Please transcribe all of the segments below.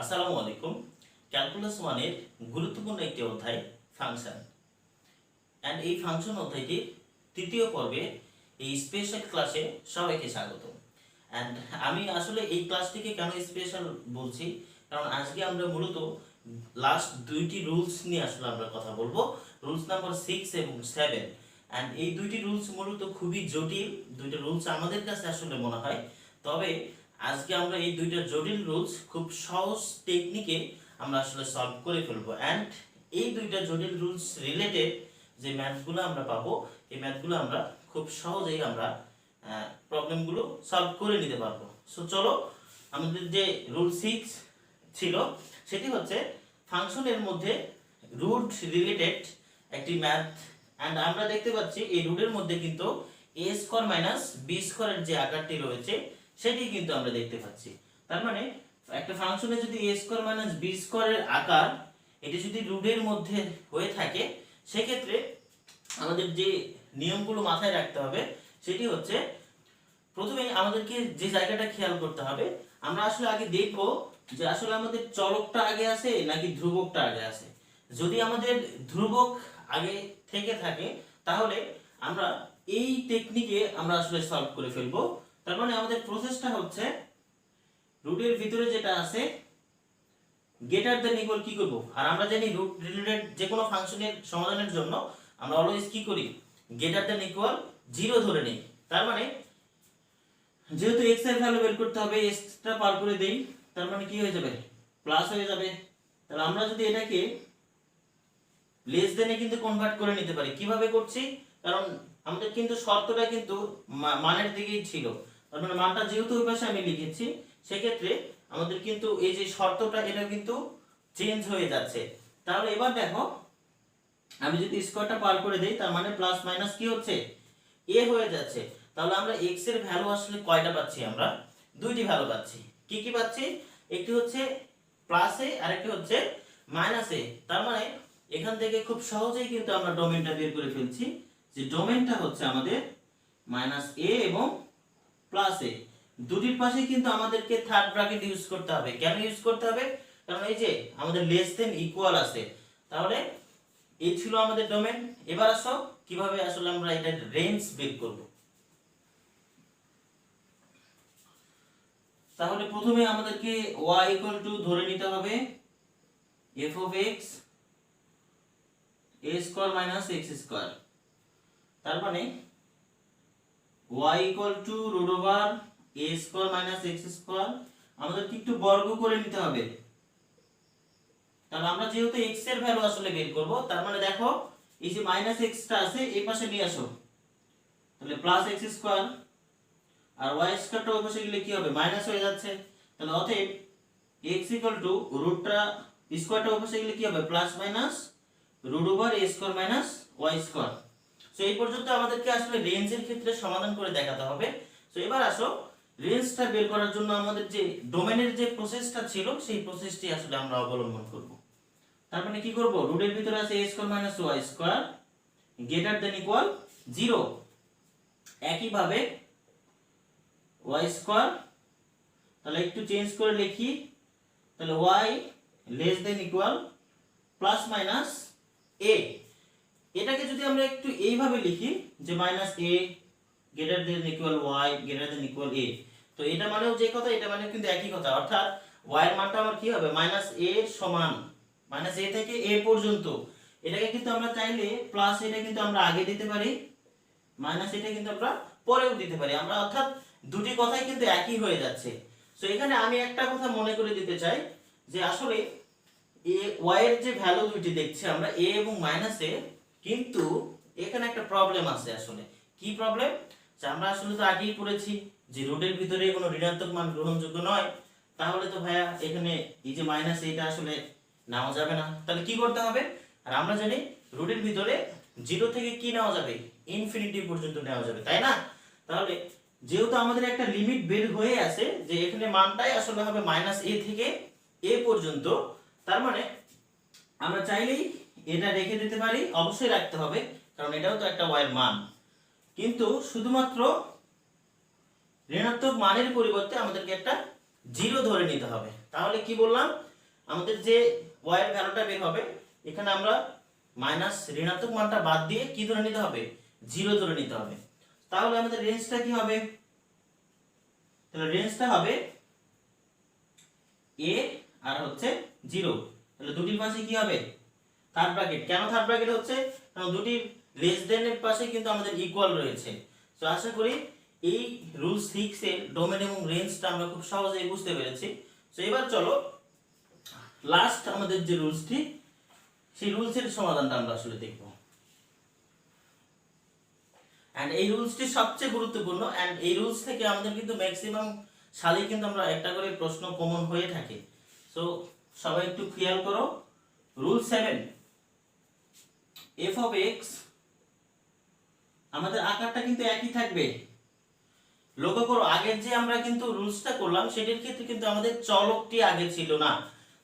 আসসালামু আলাইকুম। ক্যালকুলাস ওয়ানের গুরুত্বপূর্ণ একটি অধ্যায় ফাংশন অ্যান্ড এই ফাংশন অধ্যায়টির তৃতীয় পর্বে এই স্পেশাল ক্লাসে সবাইকে স্বাগত। অ্যান্ড আমি আসলে এই ক্লাসটিকে কেন স্পেশাল বলছি, কারণ আজকে আমরা মূলত লাস্ট দুইটি রুলস নিয়ে আসলে আমরা কথা বলবো, রুলস নাম্বার 6 এবং 7। অ্যান্ড এই দুইটি রুলস মূলত খুবই জটিল, দুইটা রুলস আমাদের কাছে আসলে মনে হয়, তবে আজকে আমরা এই দুইটা জটিল রুলস খুব সহজ টেকনিকে আমরা আসলে সলভ করে ফেলবো। অ্যান্ড এই দুইটা জটিল রুলস রিলেটেড যে ম্যাথগুলো আমরা পাবো, এই ম্যাথগুলো আমরা খুব সহজেই আমরা প্রবলেমগুলো সলভ করে নিতে পারবো। সো চলো, আমাদের যে রুল 6 ছিল সেটি হচ্ছে ফাংশনের মধ্যে রুট রিলেটেড একটি ম্যাথ। অ্যান্ড আমরা দেখতে পাচ্ছি এই রুটের মধ্যে কিন্তু a স্কয়ার মাইনাস বি স্কয়ারের যে আকারটি রয়েছে সেটি কিন্তু আমরা দেখতে পাচ্ছি। তার মানে একটা ফাংশনে যদি a স্কয়ার মাইনাস বি স্কয়ারের আকার এটি যদি রুটের মধ্যে হয়ে থাকে, সেক্ষেত্রে আমাদের যে নিয়মগুলো মাথায় রাখতে হবে সেটি হচ্ছে, প্রথমে আমাদেরকে যে জায়গাটা খেয়াল করতে হবে, আমরা আসলে আগে দেখব যে আসলে আমাদের চলকটা আগে আছে নাকি ধ্রুবকটা আগে আছে। যদি আমাদের ধ্রুবক আগে থেকে থাকে তাহলে আমরা এই টেকনিকে আমরা আসলে সলভ করে ফেলবো। তার মানে আমাদের প্রসেসটা হচ্ছে, রুটের ভিতরে যেটা আছে গ্রেটার দ্যান ইকুয়াল কি করব, আর আমরা জানি রুট রিলেটেড যে কোনো ফাংশনের সমাধানের জন্য আমরা অলওয়েজ কি করি, গ্রেটার দ্যান ইকুয়াল 0 ধরে নেই। তার মানে যেহেতু x এর ভ্যালু বের করতে হবে, x টা পার করে দেই, তার মানে কি হয়ে যাবে, প্লাস হয়ে যাবে। তাহলে আমরা যদি এটাকে লেস দেনে কিন্তু কনভার্ট করে নিতে পারি। কিভাবে করছি, কারণ আমাদের কিন্তু শর্তটা কিন্তু মানের দিকেই ছিল, তার মানে মানটা যেহেতু ওই পাশে আমি লিখেছি, সেক্ষেত্রে আমাদের কিন্তু এই যে শর্তটা এটা কিন্তু চেঞ্জ হয়ে যাচ্ছে। তাহলে এবার দেখো, আমি যদি স্কয়ারটা পার করে দেই, তার মানে প্লাস মাইনাস কি হচ্ছে, a হয়ে যাচ্ছে। তাহলে আমরা x এর ভ্যালু আসলে কয়টা পাচ্ছি, আমরা দুইটি ভ্যালু পাচ্ছি। কি কি পাচ্ছি, একটি হচ্ছে প্লাস a আর একটি হচ্ছে মাইনাস a। তার মানে এখান থেকে খুব সহজেই কিন্তু আমরা ডোমেনটা বের করে ফেলছি, যে ডোমেনটা হচ্ছে আমাদের মাইনাস a এবং প্লাস a। দুটির পাশে কিন্তু আমাদেরকে থার্ড ব্র্যাকেট ইউজ করতে হবে। কেন ইউজ করতে হবে, কারণ এই যে আমাদের লেস দেন ইকুয়াল আছে। তাহলে এই ছিল আমাদের ডোমেন। এবার আসো কিভাবে আসলে আমরা এটা রেঞ্জ বের করব। তাহলে প্রথমে আমাদেরকে y ধরে নিতে হবে f of x a square minus x square. তার মানে y root over a square minus x square আমাদেরকে একটু বর্গ করে নিতে হবে। তাহলে আমরা যেহেতু x এর ভ্যালু আসলে বের করব, তার মানে দেখো এই যে মাইনাস x টা আছে এই পাশে নিয়ে আসো, তাহলে প্লাস x স্কয়ার, আর y স্কয়ারটা ওই পাশে গেলে কি হবে, মাইনাস হয়ে যাচ্ছে। তাহলে অতএব x রুটটা স্কয়ারটা ওই পাশে গেলে কি হবে, plus minus root over a square minus y square. So এই পর্যন্ত আমাদেরকে আসলে রেঞ্জের ক্ষেত্রে সমাধান করে দেখাতে হবে। সো এবার আসো, রেঞ্জটা বের করার জন্য আমাদের যে ডোমেনের যে প্রসেসটা ছিল সেই প্রসেসটি আসলে আমরা অবলম্বন করব। তার মানে কি করব, রুটের ভিতরে আছে a square minus y square greater than equal 0। একইভাবে y স্কয়ার, তাহলে একটু চেঞ্জ করে লিখি, তাহলে y less than equal plus minus a। এটাকে যদি আমরা একটু এইভাবে লিখি যে minus a greater than equal y greater than equal a, তো এটা মানেও যে কথা, এটা মানে কিন্তু একই কথা। অর্থাৎ y এর মানটা আমার কি হবে, মাইনাস a সমান মাইনাস a থেকে a পর্যন্ত। এটাকে কিন্তু আমরা চাইলে প্লাস এটা কিন্তু আমরা আগে দিতে পারি, মাইনাস এটা কিন্তু আমরা পরেও দিতে পারি। আমরা অর্থাৎ দুটি কথাই কিন্তু একই হয়ে যাচ্ছে। সো এখানে আমি একটা কথা মনে করে দিতে চাই, যে আসলে a y এর যে ভ্যালু দুটি দেখছি আমরা a এবং মাইনাস a, কিন্তু এখানে একটা প্রবলেম আছে। আসলে কি প্রবলেম, যে আমরা আসলে তো আগেই পড়েছি যে রুটের ভিতরে কোনো ঋণাত্মক মান গ্রহণযোগ্য নয়। তাহলে তো ভাইয়া এখানে এই যে মাইনাস এটা আসলে নেওয়া যাবে না। তাহলে কি করতে হবে, আর আমরা জানি রুটের ভিতরে 0 থেকে কি নেওয়া যাবে, ইনফিনিটি পর্যন্ত নেওয়া যাবে, তাই না? তাহলে যেহেতু আমাদের একটা লিমিট বের হয়ে আছে যে এখানে মানটাই আসলে হবে মাইনাস a থেকে a পর্যন্ত, তার মানে আমরা চাইলেই এটা রেখে দিতে পারি। অবশ্যই রাখতে হবে, কারণ এটাও তো একটা y এর মান, কিন্তু শুধুমাত্র ঋণাত্মক মানের পরিবর্তে আমাদেরকে একটা 0 ধরে নিতে হবে। তাহলে কি বললাম, আমাদের যে y এর ভ্যালুটা বের হবে এখানে আমরা মাইনাস ঋণাত্মক মানটা বাদ দিয়ে কি ধরে নিতে হবে, 0 ধরে নিতে হবে। তাহলে আমাদের রেঞ্জটা কি হবে, তাহলে রেঞ্জটা হবে a আর হচ্ছে 0। তাহলে দুটির পাশে কি হবে, থার্ড ব্র্যাকেট। কেন থার্ড ব্র্যাকেট হচ্ছে, কারণ দুটি লেস দেন এর পাশে কিন্তু আমাদের ইকুয়াল রয়েছে। তো আশা করি এই রুল 6 এর ডোমেন এবং রেঞ্জটা আমরা খুব সহজেই বুঝতে পেরেছি। তো এবার চলো লাস্ট আমাদের যে রুলসটি, সেই রুলসের সমাধানটা আমরা আসলে দেখব। এন্ড এই রুলসটি সবচেয়ে গুরুত্বপূর্ণ, এন্ড এই রুলস থেকে আমাদের কিন্তু ম্যাক্সিমাম সালেই কিন্তু আমরা একটা করে প্রশ্ন কমন হয়ে থাকে। সো সবাই একটু খেয়াল করো। রুল 7, f of x, আমাদের আকারটা কিন্তু একই থাকবে। লক্ষ্য করো আগের যে আমরা কিন্তু রুলসটা করলাম সেটির ক্ষেত্রে কিন্তু আমাদের চলকটি আগে ছিল না।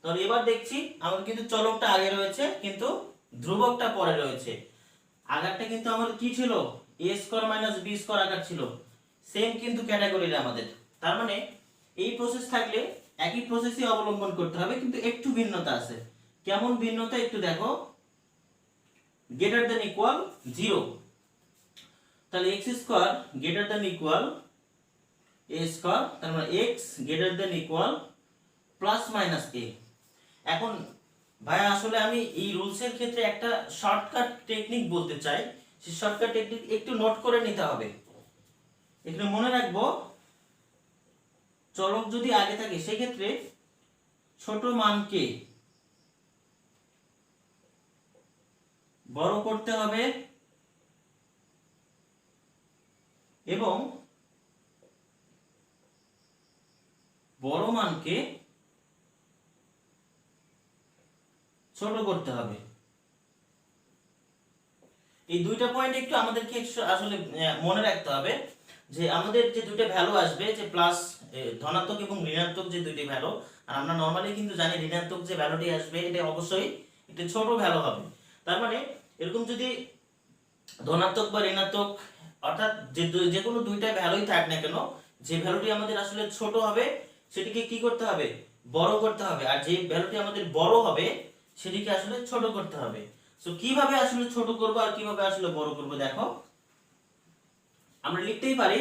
তাহলে এবার দেখছি আমাদের কিন্তু চলকটা আগে রয়েছে কিন্তু ধ্রুবকটা পরে রয়েছে। আকারটা কিন্তু আমাদের কি ছিল, a square minus b square আকার ছিল, সেম কিন্তু ক্যাটাগরির আমাদের। তার মানে এই প্রসেস থাকলে একই প্রসেসই অবলম্বন করতে হবে, কিন্তু একটু ভিন্নতা আছে। কেমন ভিন্নতা একটু দেখো, গ্রেটার দ্যান ইকুয়াল 0, তাহলে x square greater than equal a square, তার মানে x greater than equal plus minus a। এখন ভাই আসলে আমি এই রুলসের ক্ষেত্রে একটা শর্টকাট টেকনিক বলতে চাই, সেই শর্টকাট টেকনিক একটু নোট করে নিতে হবে। এখানে মনে রাখবো চলক যদি আগে থাকে সেই ক্ষেত্রে ছোট মানকে বড় করতে হবে এবং বড় মানকে ছোট করতে হবে। এই দুইটা পয়েন্ট একটু আমাদেরকে আসলে মনে রাখতে হবে, যে আমাদের যে দুইটা ভ্যালু আসবে, যে প্লাস ধনাত্মক এবং ঋণাত্মক যে দুইটি ভ্যালু, আর আমরা নরমালি কিন্তু জানি ঋণাত্মক যে ভ্যালুটি আসবে এটা অবশ্যই একটি ছোট ভ্যালু হবে। তার মানে এরকম যদি ধনাত্মক বা ঋণাত্মক অর্থাৎ যে কোনো দুইটা ভ্যালুই থাক না কেন, যে ভ্যালুটি আমাদের আসলে ছোট হবে সেটিকে কি করতে হবে, বড় করতে হবে, আর যে ভ্যালুটি আমাদের বড় হবে সেটিকে আসলে ছোট করতে হবে। সো কিভাবে আসলে ছোট করব আর কিভাবে আসলে বড় করব, দেখো আমরা লিখতেই পারি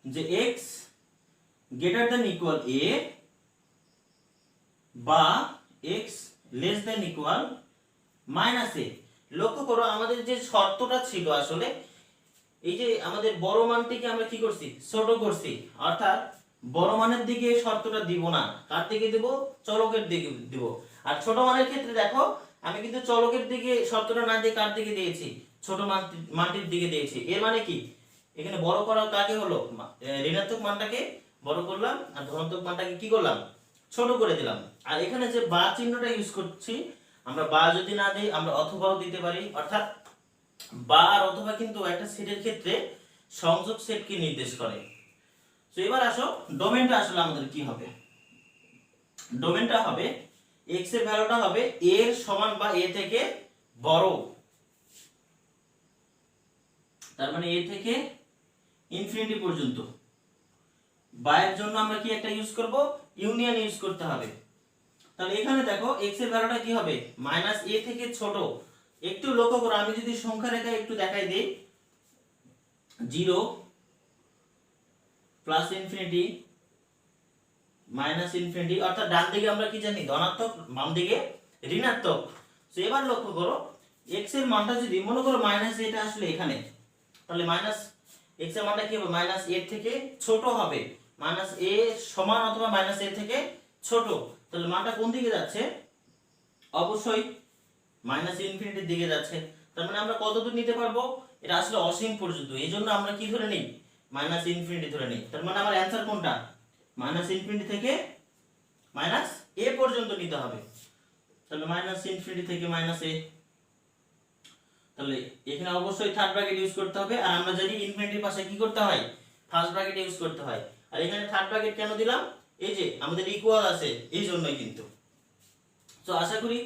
যে x greater than equal a বা x less than equal minus a। লক্ষ্য করো আমাদের যে শর্তটা ছিল আসলে এই যে আমাদের বড় মানটিকে আমরা কি করছি, ছোট করছি, অর্থাৎ বড় মানের দিকে শর্তটা দিব না, কার দিকে দেব, চলকের দিকে দিব। আর ছোট মানের ক্ষেত্রে দেখো আমি কিন্তু চলকের দিকে শর্তটা না দিয়ে কার দিকে দিয়েছি, ছোট মানটির দিকে দিয়েছি। এর মানে কি, এখানে বড় করা কাকে হলো, ঋণাত্মক মানটাকে বড় করলাম আর ধনাত্মক মানটাকে কি করলাম, ছোট করে দিলাম। আর এখানে যে বা চিহ্নটা ইউজ করছি, আমরা বা যদি না দিই আমরা অথবাও দিতে পারি, অর্থাৎ বা আর অথবা কিন্তু একটা সেটের ক্ষেত্রে সংযোগ সেটকে নির্দেশ করে। তো এবার আসো ডোমেনটা আসলে আমাদের কি হবে, ডোমেনটা হবে x এর ভ্যালুটা হবে a এর সমান বা a থেকে বড়, তার মানে a থেকে ইনফিনিটি পর্যন্ত। বা এর জন্য আমরা কি একটা ইউজ করব, ইউনিয়ন ইউজ করতে হবে। তাহলে এখানে দেখো x এর ভ্যালুটা কি হবে, মাইনাস a থেকে ছোট। একটু লক্ষ্য করো আমি যদি সংখ্যা রেখা একটু দেখাই দেই, 0 প্লাস ইনফিনিটি মাইনাস ইনফিনিটি, অর্থাৎ ডান দিকে আমরা কি জানি ধনাত্মক, বাম দিকে ঋণাত্মক। তো এবার লক্ষ্য করো x এর মানটা যদি মনে করো মাইনাস এটা আসলে এখানে, তাহলে মাইনাস x এর মানটা কি হবে, মাইনাস a থেকে ছোট হবে, মাইনাস a সমান অথবা মাইনাস a থেকে ছোট। তাহলে মানটা কোন দিকে যাচ্ছে, অবশ্যই মাইনাস ইনফিনিটির দিকে যাচ্ছে। তার মানে আমরা কত দূর নিতে পারবো, এটা আসলে অসীম পর্যন্ত, এই জন্য আমরা কি ধরে নিই, মাইনাস ইনফিনিটি ধরে নিই। তার মানে আমার অ্যান্সার কোনটা, মাইনাস ইনফিনিটি থেকে মাইনাস a পর্যন্ত নিতে হবে। তাহলে মাইনাস ইনফিনিটি থেকে মাইনাস a, তাহলে এখানে অবশ্যই থার্ড ব্র্যাকেট ইউজ করতে হবে। আর আমরা জানি ইনফিনিটির পাশে কি করতে হয়, ফার্স্ট ব্র্যাকেট ইউজ করতে হয়। আর এখানে থার্ড ব্র্যাকেট কেন দিলাম, এই যে আমাদের ইকুয়াল আছে এই জন্যই কিন্তু। তো আশা করি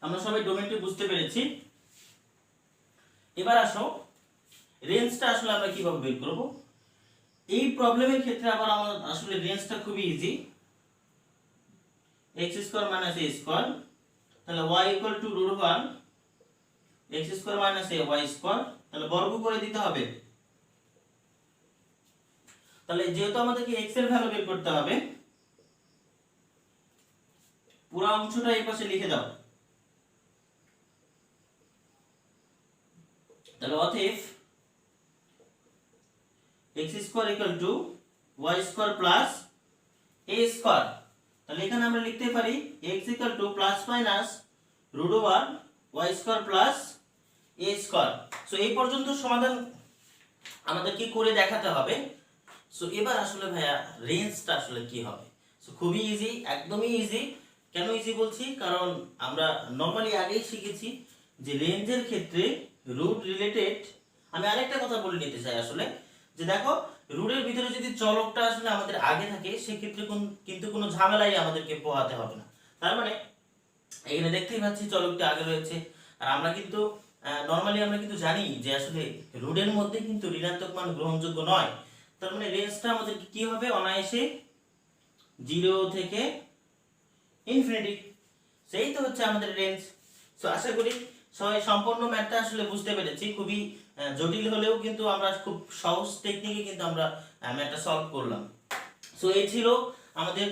আমরা সবাই ডোমেনটি বুঝতে পেরেছি। এবার আসো রেঞ্জটা আসলে আমরা কিভাবে বের করব। এই প্রবলেমের ক্ষেত্রে আবার আমার আসলে রেঞ্জটা খুবই easy. X square minus a square, তাহলে y equal to root over x square minus a y square, তাহলে বর্গ করে দিতে হবে। তাহলে যেহেতু আমাদেরকে এক্স এর ভ্যালু বের করতে হবে, পুরো অংশটা এই পাশে লিখে দাও। তাহলে অতএব x square equal to y square plus a square, তাহলে এখানে আমরা লিখতে পারি x equal to plus minus root over y square plus a square. So এই পর্যন্ত সমাধান আমাদের কি করে দেখাতে হবে। সো এবার আসলে ভাইয়া রেঞ্জটা আসলে কি হবে। সো খুবই ইজি, একদমই ইজি। কেন ইজি বলছি, কারণ আমরা নরমালি আগেই শিখেছি যে রেঞ্জের ক্ষেত্রে রুট রিলেটেড। আমি আরেকটা কথা বলে নিতে চাই আসলে, যে দেখো রুটের ভিতরে যদি চলকটা আসলে আমাদের আগে থাকে সেক্ষেত্রে কিন্তু কোনো ঝামেলাই আমাদেরকে পোহাতে হবে না। তার মানে এখানে দেখতেই পাচ্ছি চলকটা আগে রয়েছে, আর আমরা কিন্তু নরমালি আমরা কিন্তু জানি যে আসলে রুটের মধ্যে কিন্তু ঋণাত্মক মান গ্রহণযোগ্য নয়। তার মানে রেঞ্জটা আমাদের কি হবে, অনায়াসে 0 থেকে ইনফিনিটি, সেই তো হচ্ছে আমাদের রেঞ্জ। সো আশা করি সবাই সম্পূর্ণ ম্যাথটা আসলে বুঝতে পেরেছি। খুবই জটিল হলেও কিন্তু আমরা খুব সহজ টেকনিকে কিন্তু আমরা ম্যাথটা সলভ করলাম। সো এই ছিল আমাদের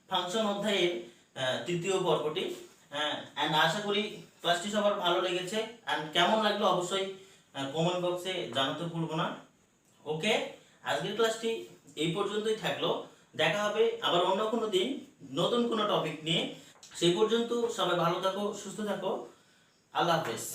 ফাংশন অধ্যায়ের তৃতীয় পর্বটি। এন্ড আশা করি ক্লাসটি সবার ভালো লেগেছে, এন্ড কেমন লাগলো অবশ্যই কমেন্ট বক্সে জানাতে ভুলবো না। ওকে, আজকের ক্লাসটি এই পর্যন্তই থাকলো। দেখা হবে আবার অন্য কোনো দিন নতুন কোনো টপিক নিয়ে। সেই পর্যন্ত সবাই ভালো থাকো, সুস্থ থাকো। আল্লাহ হাফেজ।